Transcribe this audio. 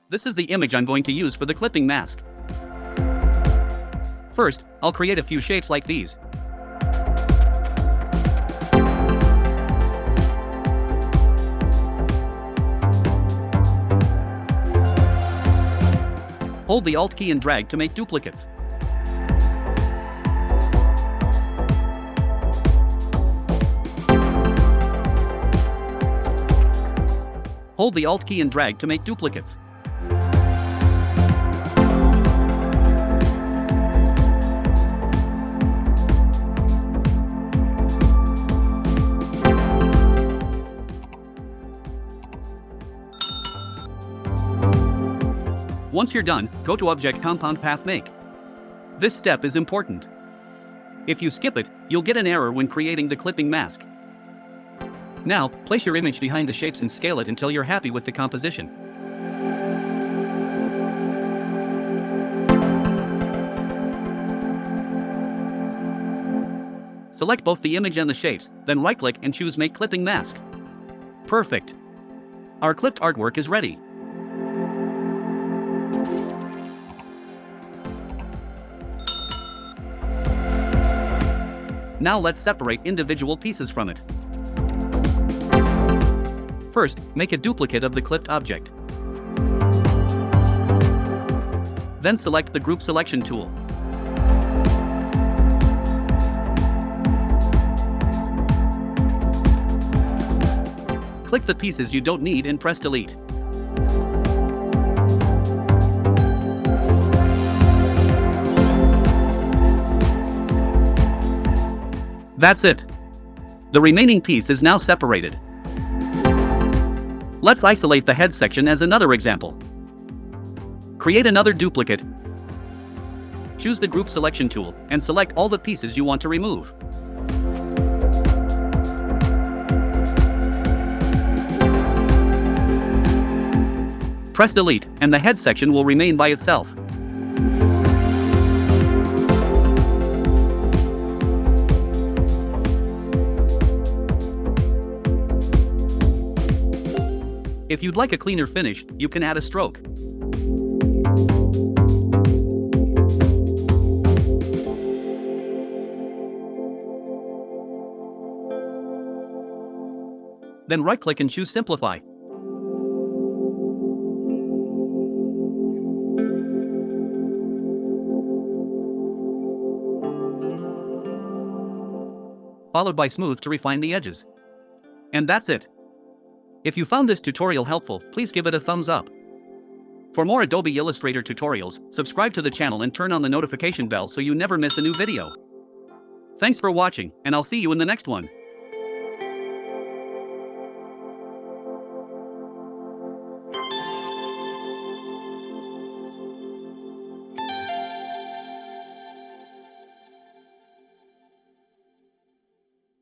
This is the image I'm going to use for the clipping mask. First, I'll create a few shapes like these. Hold the Alt key and drag to make duplicates. Hold the Alt key and drag to make duplicates. Once you're done, go to Object Compound Path Make. This step is important. If you skip it, you'll get an error when creating the clipping mask. Now, place your image behind the shapes and scale it until you're happy with the composition. Select both the image and the shapes, then right-click and choose Make Clipping Mask. Perfect. Our clipped artwork is ready. Now let's separate individual pieces from it. First, make a duplicate of the clipped object. Then select the Group Selection tool. Click the pieces you don't need and press Delete. That's it. The remaining piece is now separated. Let's isolate the head section as another example. Create another duplicate. Choose the Group Selection tool and select all the pieces you want to remove. Press Delete and the head section will remain by itself. If you'd like a cleaner finish, you can add a stroke. Then right-click and choose Simplify. Followed by Smooth to refine the edges. And that's it. If you found this tutorial helpful, please give it a thumbs up. For more Adobe Illustrator tutorials, subscribe to the channel and turn on the notification bell so you never miss a new video. Thanks for watching, and I'll see you in the next one.